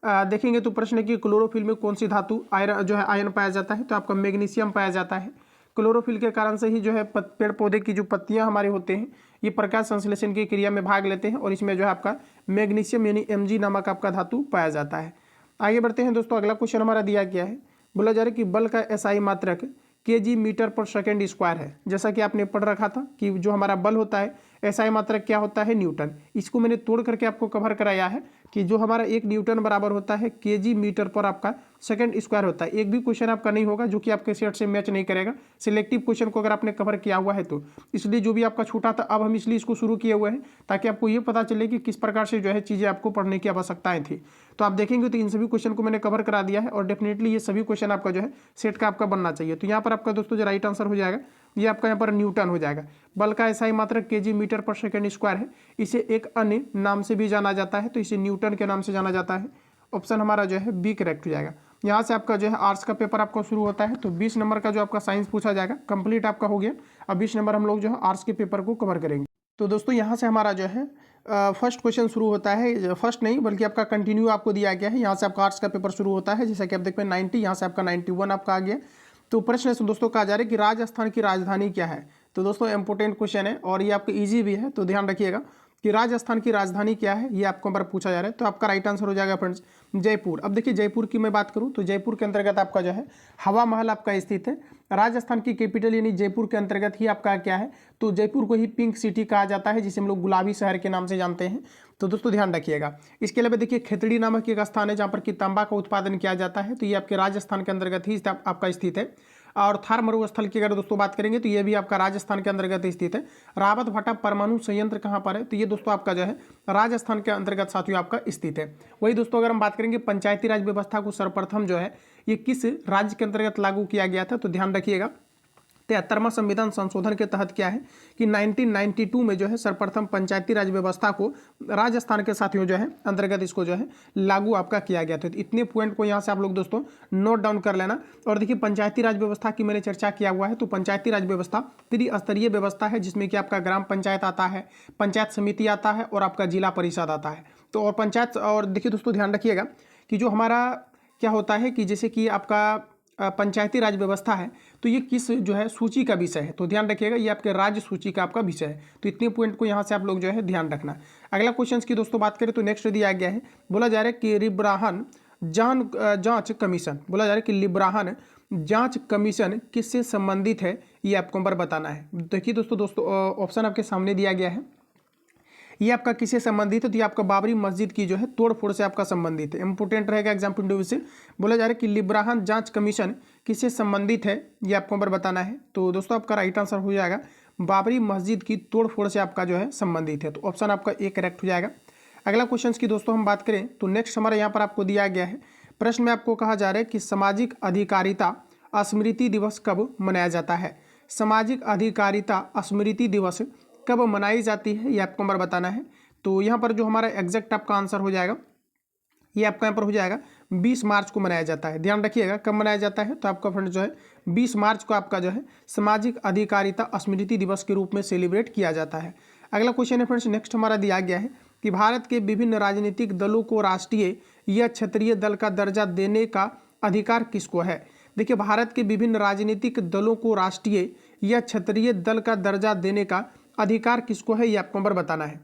देखेंगे तो प्रश्न है कि क्लोरोफिल में कौन सी धातु आयरन जो है आयन पाया जाता है, तो आपका मैग्नीशियम पाया जाता है। क्लोरोफिल के कारण से ही जो है पेड़ पौधे की जो पत्तियां हमारे होते हैं ये प्रकाश संश्लेषण की क्रिया में भाग लेते हैं और इसमें जो है आपका मैग्नीशियम यानी Mg नामक आपका धातु पाया जाता है। आगे बढ़ते हैं दोस्तों, अगला क्वेश्चन हमारा दिया गया है, बोला जा रहा है कि बल का एसआई मात्रक kg मीटर पर सेकेंड स्क्वायर है। जैसा कि आपने पढ़ रखा था कि जो हमारा बल होता है एसआई मात्रक क्या होता है, न्यूटन। इसको मैंने तोड़ करके आपको कवर कराया है कि जो हमारा 1 न्यूटन बराबर होता है kg मीटर पर आपका सेकंड स्क्वायर होता है। एक भी क्वेश्चन आपका नहीं होगा जो कि आपके सेट से मैच नहीं करेगा, सिलेक्टिव क्वेश्चन को अगर आपने कवर किया हुआ है तो। इसलिए जो भी आपका छूटा था अब हम इसलिए इसको शुरू किए हुए हैं ताकि आपको ये पता चले कि किस प्रकार से जो है चीज़ें आपको पढ़ने की आवश्यकताएं थी। तो आप देखेंगे तो इन सभी क्वेश्चन को मैंने कवर करा दिया है और डेफिनेटली ये सभी क्वेश्चन आपका जो है सेट का आपका बनना चाहिए। तो यहाँ पर आपका दोस्तों जो राइट आंसर हो जाएगा ये आपका यहाँ पर न्यूटन हो जाएगा। बल का एसआई मात्रक kg मीटर पर सेकेंड स्क्वायर है। इसे एक अन्य नाम से भी जाना जाता है, तो इसे न्यूटन के नाम से जाना जाता है। ऑप्शन हमारा जो है बी करेक्ट हो जाएगा। यहाँ से आपका जो है आर्ट्स का पेपर आपका शुरू होता है, तो 20 नंबर का जो आपका साइंस पूछा जाएगा कंप्लीट आपका हो गया। अब 20 नंबर हम लोग जो है आर्ट्स के पेपर को कवर करेंगे। तो दोस्तों यहाँ से हमारा जो है फर्स्ट क्वेश्चन शुरू होता है, फर्स्ट नहीं बल्कि आपका कंटिन्यू आपको दिया गया है। यहाँ से आपका आर्ट्स का पेपर शुरू होता है, जैसा कि आप देखते हैं 90, यहाँ से आपका 91 आपका आ गया। तो प्रश्न दोस्तों कहा जा रहा है कि राजस्थान की राजधानी क्या है। तो दोस्तों इंपॉर्टेंट क्वेश्चन है और ये आपका इजी भी है, तो ध्यान रखिएगा कि राजस्थान की राजधानी क्या है, ये आपको बार पूछा जा रहा है। तो आपका राइट आंसर हो जाएगा फ्रेंड्स जयपुर। अब देखिए जयपुर की मैं बात करूं तो जयपुर के अंतर्गत आपका जो है हवा महल आपका स्थित है। राजस्थान की कैपिटल यानी जयपुर के अंतर्गत ही आपका क्या है, तो जयपुर को ही पिंक सिटी कहा जाता है, जिसे हम लोग गुलाबी शहर के नाम से जानते हैं। तो दोस्तों ध्यान रखिएगा। इसके अलावा देखिए खेतड़ी नामक एक स्थान है जहाँ पर कि तांबा का उत्पादन किया जाता है, तो ये आपके राजस्थान के अंतर्गत ही आपका स्थित है। और थार मरुस्थल की अगर दोस्तों बात करेंगे तो ये भी आपका राजस्थान के अंतर्गत स्थित है। रावत भाटा परमाणु संयंत्र कहाँ पर है, तो ये दोस्तों आपका जो है राजस्थान के अंतर्गत साथियों आपका स्थित है। वही दोस्तों अगर हम बात करेंगे पंचायती राज व्यवस्था को सर्वप्रथम जो है ये किस राज्य के अंतर्गत लागू किया गया था, तो ध्यान रखिएगा 73वां संविधान संशोधन के तहत क्या है कि 1992 में जो है सर्वप्रथम पंचायती राज व्यवस्था को राजस्थान के साथियों जो है अंतर्गत इसको जो है लागू आपका किया गया था। तो इतने पॉइंट को यहाँ से आप लोग दोस्तों नोट डाउन कर लेना। और देखिए पंचायती राज व्यवस्था की मैंने चर्चा किया हुआ है, तो पंचायती राज व्यवस्था त्रिस्तरीय व्यवस्था है जिसमें कि आपका ग्राम पंचायत आता है, पंचायत समिति आता है और आपका जिला परिषद आता है। तो और पंचायत और देखिए दोस्तों ध्यान रखिएगा कि जो हमारा क्या होता है कि जैसे कि आपका पंचायती राज व्यवस्था है तो ये किस जो है सूची का विषय है, तो ध्यान रखिएगा ये आपके राज्य सूची का आपका विषय है। तो इतने पॉइंट को यहाँ से आप लोग जो है ध्यान रखना। अगला क्वेश्चन की दोस्तों बात करें तो नेक्स्ट दिया गया है, बोला जा रहा है कि लिब्राहन जांच कमीशन, बोला जा रहा है कि लिब्राहन जांच कमीशन किससे संबंधित है, ये आपको नंबर बताना है। देखिए दोस्तों ऑप्शन आपके सामने दिया गया है, ये आपका किससे संबंधित है, तो ये आपका बाबरी मस्जिद की जो है तोड़फोड़ से आपका संबंधित है। इंपोर्टेंट रहेगा एग्जाम पॉइंट ऑफ व्यू से। बोला जा रहा है कि लिब्राहन जांच कमीशन किससे संबंधित है, ये आपको नंबर बताना है। तो दोस्तों आपका राइट आंसर हो जाएगा बाबरी मस्जिद की तोड़फोड़ से आपका जो है संबंधित है। तो ऑप्शन आपका ए करेक्ट हो जाएगा। अगला क्वेश्चन की दोस्तों हम बात करें तो नेक्स्ट हमारा यहाँ पर आपको दिया गया है, प्रश्न में आपको कहा जा रहा है कि सामाजिक अधिकारिता स्मृति दिवस कब मनाया जाता है। सामाजिक अधिकारिता स्मृति दिवस कब मनाई जाती है, ये आपको नंबर बताना है। तो यहाँ पर जो हमारा एग्जैक्ट आपका आंसर हो जाएगा ये आपका यहाँ पर हो जाएगा 20 मार्च को मनाया जाता है। ध्यान रखिएगा कब मनाया जाता है, तो आपका फ्रेंड जो है 20 मार्च को आपका जो है सामाजिक अधिकारिता स्मृति दिवस के रूप में सेलिब्रेट किया जाता है। अगला क्वेश्चन है फ्रेंड्स नेक्स्ट हमारा दिया गया है कि भारत के विभिन्न राजनीतिक दलों को राष्ट्रीय या क्षेत्रीय दल का दर्जा देने का अधिकार किसको है। देखिए भारत के विभिन्न राजनीतिक दलों को राष्ट्रीय या क्षेत्रीय दल का दर्जा देने का अधिकार किसको है, ये आपको नंबर बताना है।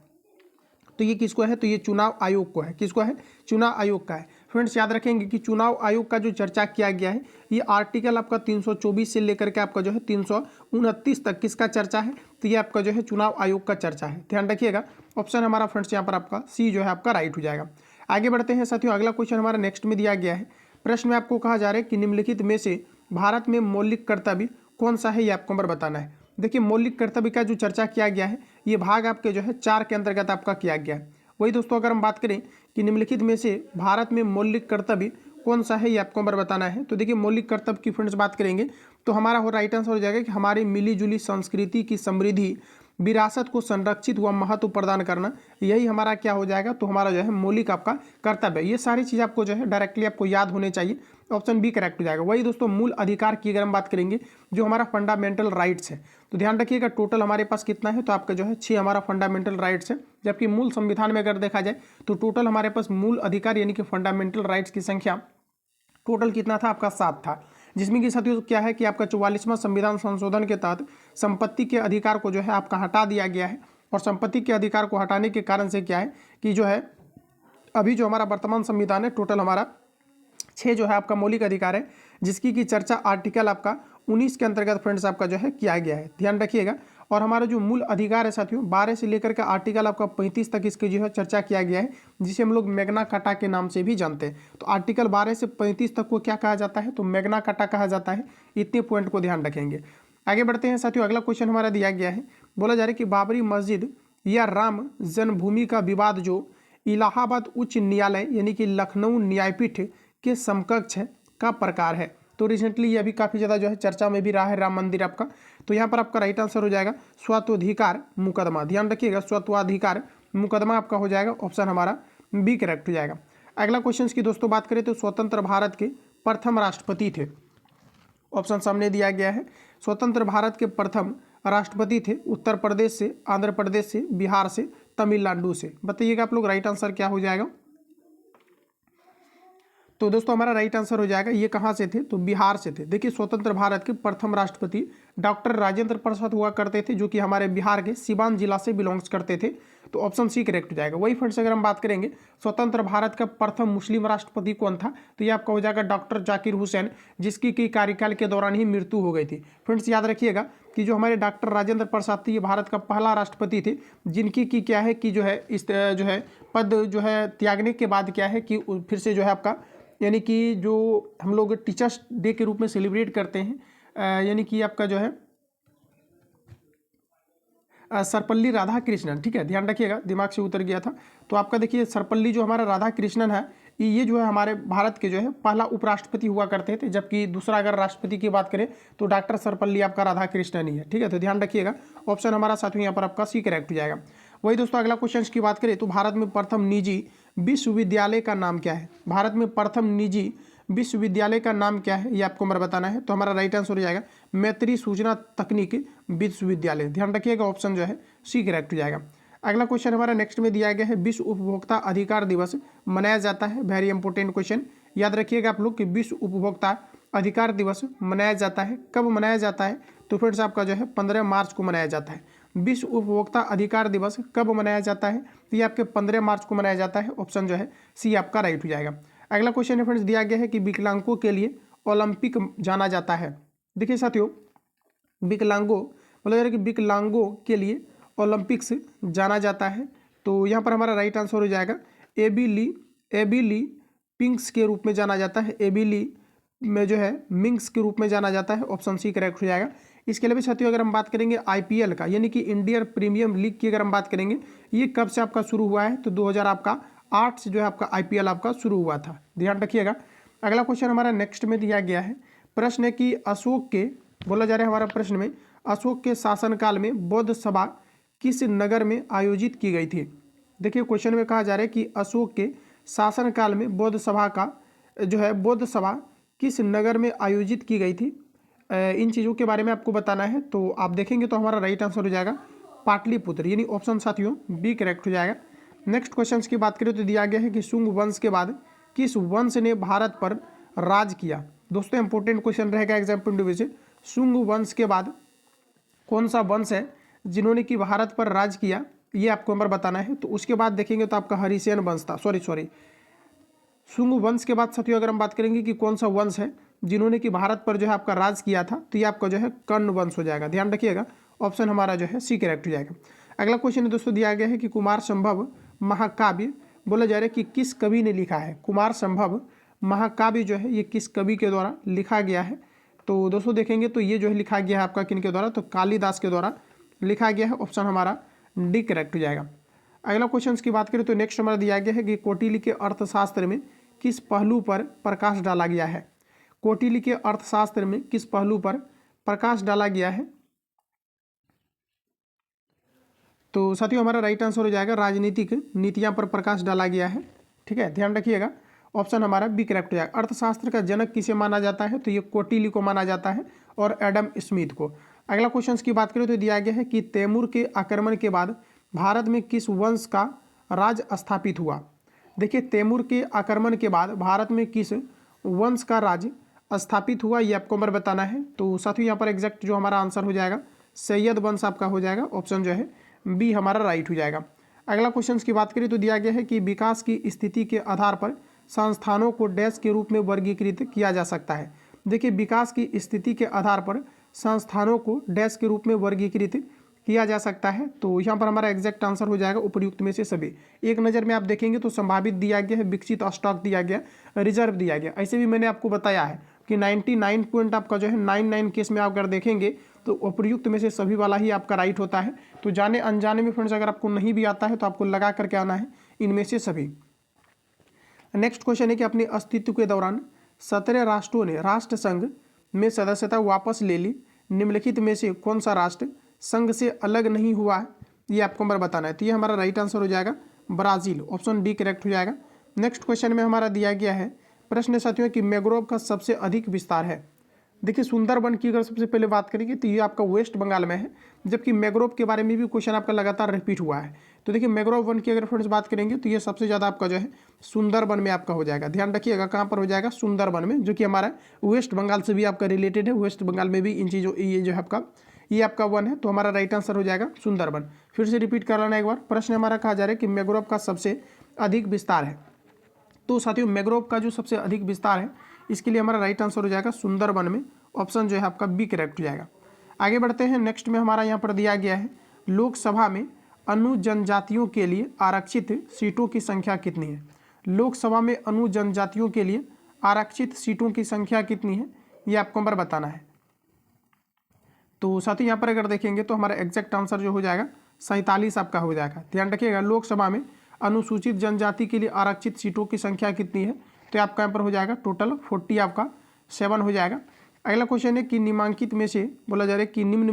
तो ये किसको है, तो ये चुनाव आयोग को है। किसको है, चुनाव आयोग का है। फ्रेंड्स याद रखेंगे कि चुनाव आयोग का जो चर्चा किया गया है ये आर्टिकल आपका 324 से लेकर के आपका जो है 329 तक किसका चर्चा है, तो ये आपका जो है चुनाव आयोग का चर्चा है। ध्यान रखिएगा ऑप्शन हमारा फ्रेंड्स यहाँ पर आपका सी जो है आपका राइट हो जाएगा। आगे बढ़ते हैं साथियों, अगला क्वेश्चन हमारा नेक्स्ट में दिया गया है, प्रश्न में आपको कहा जा रहा है कि निम्नलिखित में से भारत में मौलिक कर्तव्य कौन सा है, ये आपको नंबर बताना है। देखिए मौलिक कर्तव्य का जो चर्चा किया गया है ये भाग आपके जो है 4 के अंतर्गत आपका किया गया है। वही दोस्तों अगर हम बात करें कि निम्नलिखित में से भारत में मौलिक कर्तव्य कौन सा है, ये आपको नंबर बताना है। तो देखिए मौलिक कर्तव्य की फ्रेंड्स बात करेंगे तो हमारा हो राइट आंसर हो जाएगा कि हमारी मिलीजुली संस्कृति की समृद्धि विरासत को संरक्षित व महत्व प्रदान करना, यही हमारा क्या हो जाएगा, तो हमारा जो है मौलिक आपका कर्तव्य है। ये सारी चीज़ आपको जो है डायरेक्टली आपको याद होने चाहिए, ऑप्शन बी करेक्ट हो जाएगा। वही दोस्तों मूल अधिकार की अगर हम बात करेंगे जो हमारा फंडामेंटल राइट्स है, तो ध्यान रखिएगा टोटल हमारे पास कितना है, तो आपका जो है 6 हमारा फंडामेंटल राइट्स है, जबकि मूल संविधान में अगर देखा जाए तो टोटल हमारे पास मूल अधिकार यानी कि फंडामेंटल राइट्स की संख्या टोटल कितना था, आपका 7 था। जिसमें कि साथियों क्या है कि आपका 44वां संविधान संशोधन के तहत संपत्ति के अधिकार को जो है आपका हटा दिया गया है, और संपत्ति के अधिकार को हटाने के कारण से क्या है कि जो है अभी जो हमारा वर्तमान संविधान है टोटल हमारा 6 जो है आपका मौलिक अधिकार है, जिसकी की चर्चा आर्टिकल आपका 19 के अंतर्गत फ्रेंड्स आपका जो है किया गया है, ध्यान रखिएगा। और हमारा जो मूल अधिकार है साथियों 12 से लेकर के आर्टिकल आपका 35 तक इसकी जो है चर्चा किया गया है, जिसे हम लोग मैग्ना कार्टा के नाम से भी जानते हैं। तो आर्टिकल 12 से 35 तक को क्या कहा जाता है, तो मैग्ना कार्टा कहा जाता है। इतने पॉइंट को ध्यान रखेंगे। आगे बढ़ते हैं साथियों, अगला क्वेश्चन हमारा दिया गया है, बोला जा रहा है कि बाबरी मस्जिद या राम जन्मभूमि का विवाद जो इलाहाबाद उच्च न्यायालय यानी कि लखनऊ न्यायपीठ के समकक्ष है का प्रकार है। तो रिसेंटली ये अभी काफ़ी ज़्यादा जो है चर्चा में भी रहा है राम मंदिर आपका। तो यहाँ पर आपका राइट आंसर हो जाएगा स्वत्वाधिकार मुकदमा। ध्यान रखिएगा स्वत्वाधिकार मुकदमा आपका हो जाएगा, ऑप्शन हमारा बी करेक्ट हो जाएगा। अगला क्वेश्चन की दोस्तों बात करें तो स्वतंत्र भारत के प्रथम राष्ट्रपति थे, ऑप्शन सामने दिया गया है। स्वतंत्र भारत के प्रथम राष्ट्रपति थे उत्तर प्रदेश से, आंध्र प्रदेश से, बिहार से, तमिलनाडु से। बताइएगा आप लोग राइट आंसर क्या हो जाएगा। तो दोस्तों हमारा राइट आंसर हो जाएगा ये कहाँ से थे, तो बिहार से थे। देखिए स्वतंत्र भारत के प्रथम राष्ट्रपति डॉक्टर राजेंद्र प्रसाद हुआ करते थे, जो कि हमारे बिहार के सिवान जिला से बिलोंग्स करते थे। तो ऑप्शन सी करेक्ट हो जाएगा। वही फ्रेंड्स अगर हम बात करेंगे स्वतंत्र भारत का प्रथम मुस्लिम राष्ट्रपति कौन था, तो ये आपका हो जाएगा डॉक्टर जाकिर हुसैन, जिसकी की कार्यकाल के दौरान ही मृत्यु हो गई थी। फ्रेंड्स याद रखिएगा कि जो हमारे डॉक्टर राजेंद्र प्रसाद थे ये भारत का पहला राष्ट्रपति थे जिनकी की क्या है कि जो है इस जो है पद जो है त्यागने के बाद क्या है कि फिर से जो है आपका यानी कि जो हम लोग टीचर्स डे के रूप में सेलिब्रेट करते हैं, यानी कि आपका जो है सर्वपल्ली राधाकृष्णन, ठीक है ध्यान रखिएगा दिमाग से उतर गया था। तो आपका देखिए सर्वपल्ली जो हमारा राधाकृष्णन है ये जो है हमारे भारत के जो है पहला उपराष्ट्रपति हुआ करते थे, जबकि दूसरा अगर राष्ट्रपति की बात करें तो डॉक्टर सर्वपल्ली आपका राधाकृष्णन ही है, ठीक है। तो ध्यान रखिएगा ऑप्शन हमारा साथियों यहाँ पर आपका सी करेक्ट हो जाएगा। वही दोस्तों अगला क्वेश्चन की बात करें तो भारत में प्रथम निजी विश्वविद्यालय का नाम क्या है। भारत में प्रथम निजी विश्वविद्यालय का नाम क्या है ये आपको हमारा बताना है। तो हमारा राइट आंसर हो जाएगा मैत्री सूचना तकनीक विश्वविद्यालय। ध्यान रखिएगा ऑप्शन जो है सी करेक्ट हो जाएगा। अगला क्वेश्चन हमारा नेक्स्ट में दिया गया है विश्व उपभोक्ता अधिकार दिवस मनाया जाता है। वेरी इंपॉर्टेंट क्वेश्चन, याद रखिएगा आप लोग कि विश्व उपभोक्ता अधिकार दिवस मनाया जाता है। कब मनाया जाता है, तो फ्रेंड्स आपका जो है 15 मार्च को मनाया जाता है। विश्व उपभोक्ता अधिकार दिवस कब मनाया जाता है, तो ये आपके 15 मार्च को मनाया जाता है। ऑप्शन जो है सी आपका राइट हो जाएगा। अगला क्वेश्चन है फ्रेंड्स दिया गया है कि विकलांगों के लिए ओलंपिक जाना जाता है। देखिए साथियों विकलांगों बोला जा रहा है कि विकलांगों के लिए ओलंपिक्स जाना जाता है। तो यहाँ पर हमारा राइट आंसर हो जाएगा एबी ली पिंक्स के रूप में जाना जाता है। एबी ली में जो है मिंग्स के रूप में जाना जाता है। ऑप्शन सी करेक्ट हो जाएगा। इसके अलावा साथियों अगर हम बात करेंगे आईपीएल का यानी कि इंडियन प्रीमियम लीग की अगर हम बात करेंगे ये कब से आपका शुरू हुआ है, तो 2008 से जो है आपका आईपीएल आपका शुरू हुआ था, ध्यान रखिएगा। अगला क्वेश्चन हमारा नेक्स्ट में दिया गया है, प्रश्न है कि अशोक के बोला जा रहा है हमारा प्रश्न में अशोक के शासनकाल में बौद्ध सभा किस नगर में आयोजित की गई थी। देखिए क्वेश्चन में कहा जा रहा है कि अशोक के शासनकाल में बौद्ध सभा का जो है बौद्ध सभा किस नगर में आयोजित की गई थी। इन चीज़ों के बारे में आपको बताना है। तो आप देखेंगे तो हमारा राइट आंसर हो जाएगा पाटलिपुत्र, यानी ऑप्शन साथियों बी करेक्ट हो जाएगा। नेक्स्ट क्वेश्चन की बात करें तो दिया गया है कि शुंग वंश के बाद किस वंश ने भारत पर राज किया। दोस्तों इंपॉर्टेंट क्वेश्चन रहेगा एग्जाम पॉइंट ऑफ व्यू से, शुंग वंश के बाद कौन सा वंश है जिन्होंने कि भारत पर राज किया, ये आपको नंबर बताना है। तो उसके बाद देखेंगे तो आपका हरिसेन वंश था, सॉरी शुंग वंश के बाद साथियों अगर हम बात करेंगे कि कौन सा वंश है जिन्होंने कि भारत पर जो है आपका राज किया था, तो ये आपका जो है कर्ण वंश हो जाएगा। ध्यान रखिएगा ऑप्शन हमारा जो है सी करेक्ट हो जाएगा। अगला क्वेश्चन है दोस्तों दिया गया है कि कुमार संभव महाकाव्य बोला जा रहा है कि किस कवि ने लिखा है। कुमार संभव महाकाव्य जो है ये किस कवि के द्वारा लिखा गया है। तो दोस्तों देखेंगे तो ये जो है लिखा गया है आपका किन के द्वारा, तो कालिदास के द्वारा लिखा गया है। ऑप्शन हमारा डी करेक्ट हो जाएगा। अगला क्वेश्चन की बात करें तो नेक्स्ट हमारा दिया गया है कि कौटिल्य के अर्थशास्त्र में किस पहलू पर प्रकाश डाला गया है। कौटिल्य के अर्थशास्त्र में किस पहलू पर प्रकाश डाला गया है। तो साथियों हमारा राइट आंसर हो जाएगा राजनीतिक नीतियां पर प्रकाश डाला गया है, ठीक है ध्यान रखिएगा। ऑप्शन हमारा बी करेक्ट हो जाएगा। अर्थशास्त्र का जनक किसे माना जाता है, तो ये कोटिल्य को माना जाता है और एडम स्मिथ को। अगला क्वेश्चन की बात करें तो दिया गया है कि तैमूर के आक्रमण के बाद भारत में किस वंश का राज स्थापित हुआ। देखिए, तैमूर के आक्रमण के बाद भारत में किस वंश का राज स्थापित हुआ, ये आपको नंबर बताना है। तो साथियों यहाँ पर एग्जैक्ट जो हमारा आंसर हो जाएगा सैयद वंश आपका हो जाएगा, ऑप्शन जो है बी हमारा राइट हो जाएगा। अगला क्वेश्चन की बात करें तो दिया गया है कि विकास की स्थिति के आधार पर संस्थानों को डैश के रूप में वर्गीकृत किया जा सकता है। देखिए, विकास की स्थिति के आधार पर संस्थानों को डैश के रूप में वर्गीकृत किया जा सकता है। तो यहाँ पर हमारा एग्जैक्ट आंसर हो जाएगा उपर्युक्त में से सभी। एक नज़र में आप देखेंगे तो संभावित दिया गया है, विकसित स्टॉक दिया गया, रिजर्व दिया गया। ऐसे भी मैंने आपको बताया है कि 99 पॉइंट आपका जो है 99 केस में आप अगर देखेंगे तो उपर्युक्त में से सभी वाला ही आपका राइट होता है। तो जाने अनजाने में फ्रेंड्स अगर आपको नहीं भी आता है तो आपको लगा करके आना है इनमें से सभी। नेक्स्ट क्वेश्चन है कि अपने अस्तित्व के दौरान 17 राष्ट्रों ने राष्ट्र संघ में सदस्यता वापस ले ली। निम्नलिखित में से कौन सा राष्ट्र संघ से अलग नहीं हुआ है, ये आपको नंबर बताना है। तो ये हमारा राइट आंसर हो जाएगा ब्राज़ील, ऑप्शन डी करेक्ट हो जाएगा। नेक्स्ट क्वेश्चन में हमारा दिया गया है प्रश्न साथियों कि मैंग्रोव का सबसे अधिक विस्तार है। देखिए, सुंदरबन की अगर सबसे पहले बात करेंगे तो ये आपका वेस्ट बंगाल में है, जबकि मैंग्रोव के बारे में भी क्वेश्चन आपका लगातार रिपीट हुआ है। तो देखिए, मैंग्रोव वन की अगर फ्रेंड्स बात करेंगे तो ये सबसे ज़्यादा आपका जो है सुंदरबन में आपका हो जाएगा। ध्यान रखिएगा कहाँ पर हो जाएगा, सुंदरबन में, जो कि हमारा वेस्ट बंगाल से भी आपका रिलेटेड है। वेस्ट बंगाल में भी इन चीज़ों ये जो है आपका ये आपका वन है। तो हमारा राइट आंसर हो जाएगा सुंदरबन। फिर से रिपीट कर लेना एक बार। प्रश्न हमारा कहा जा रहा है कि मैंग्रोव का सबसे अधिक विस्तार है। तो साथियों, मैंग्रोव का जो सबसे अधिक विस्तार है इसके लिए हमारा राइट आंसर हो जाएगा सुंदरबन में, ऑप्शन जो है आपका बी करेक्ट हो जाएगा। आगे बढ़ते हैं। नेक्स्ट में हमारा यहाँ पर दिया गया है लोकसभा में अनु जनजातियों के लिए आरक्षित सीटों की संख्या कितनी है। लोकसभा में अनु जनजातियों के लिए आरक्षित सीटों की संख्या कितनी है, ये आपको नंबर बताना है। तो साथियों यहाँ पर अगर देखेंगे तो हमारा एग्जैक्ट आंसर जो हो जाएगा 47 आपका हो जाएगा। ध्यान रखिएगा, लोकसभा में अनुसूचित जनजाति के लिए आरक्षित सीटों की संख्या कितनी है, तो आपका यहाँ पर हो जाएगा टोटल 40 आपका 7 हो जाएगा। अगला क्वेश्चन है कि निम्नलिखित में से बोला जा रहा है कि निम्न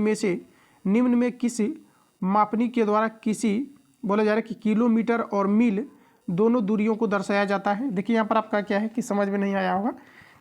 में किसी मापनी के द्वारा किसी बोला जा रहा है कि किलोमीटर और मील दोनों दूरियों को दर्शाया जाता है। देखिए यहाँ पर आपका क्या है कि समझ में नहीं आया होगा।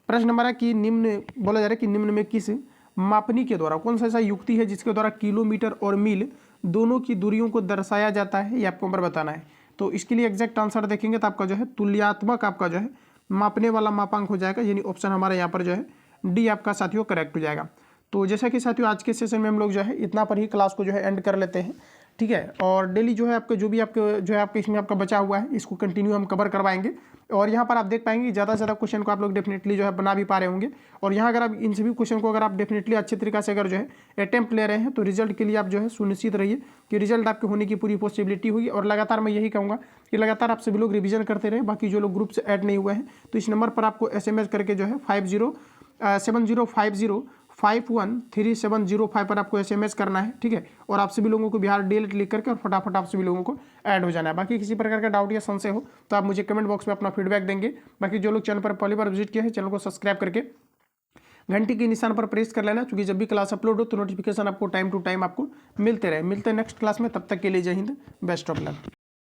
प्रश्न नंबर है कि निम्न बोला जा रहा है कि निम्न में किस मापनी के द्वारा कौन सा ऐसा युक्ति है जिसके द्वारा किलोमीटर और मील दोनों की दूरियों को दर्शाया जाता है, ये आपको नंबर बताना है। तो इसके लिए एग्जैक्ट आंसर देखेंगे तो आपका जो है तुल्यात्मक आपका जो है मापने वाला मापांक हो जाएगा, यानी ऑप्शन हमारा यहाँ पर जो है डी आपका साथियों करेक्ट हो जाएगा। तो जैसा कि साथियों आज के सेशन में हम लोग जो है इतना पर ही क्लास को जो है एंड कर लेते हैं, ठीक है। और डेली जो है आपके जो भी आपके जो है आपके इसमें आपका बचा हुआ है इसको कंटिन्यू हम कवर करवाएंगे। और यहाँ पर आप देख पाएंगे ज़्यादा से ज़्यादा क्वेश्चन को आप लोग डेफिनेटली जो है बना भी पा रहे होंगे। और यहाँ अगर आप इन सभी क्वेश्चन को अगर आप डेफिनेटली अच्छे तरीके से अगर जो है अटेम्प्ट ले रहे हैं तो रिजल्ट के लिए आप जो है सुनिश्चित रहिए कि रिजल्ट आपके होने की पूरी पॉसिबिलिटी होगी। और लगातार मैं यही कहूँगा कि लगातार आप सभी लोग रिविजन करते रहे। बाकी जो लोग ग्रुप से ऐड नहीं हुए हैं तो इस नंबर पर आपको SMS करके जो है 7050513705 पर आपको SMS करना है, ठीक है। और आप सभी लोगों को बिहार डीएलएड लिख करके और फटाफट आप सभी लोगों को ऐड हो जाना है। बाकी किसी प्रकार का डाउट या संशय हो तो आप मुझे कमेंट बॉक्स में अपना फीडबैक देंगे। बाकी जो लोग चैनल पर पहली बार विजिट किया है चैनल को सब्सक्राइब करके घंटी के निशान पर प्रेस कर लेना, क्योंकि जब भी क्लास अपलोड हो तो नोटिफिकेशन आपको टाइम टू टाइम आपको मिलते रहे। मिलते हैं नेक्स्ट क्लास में, तब तक के लिए जय हिंद, बेस्ट ऑफ लक।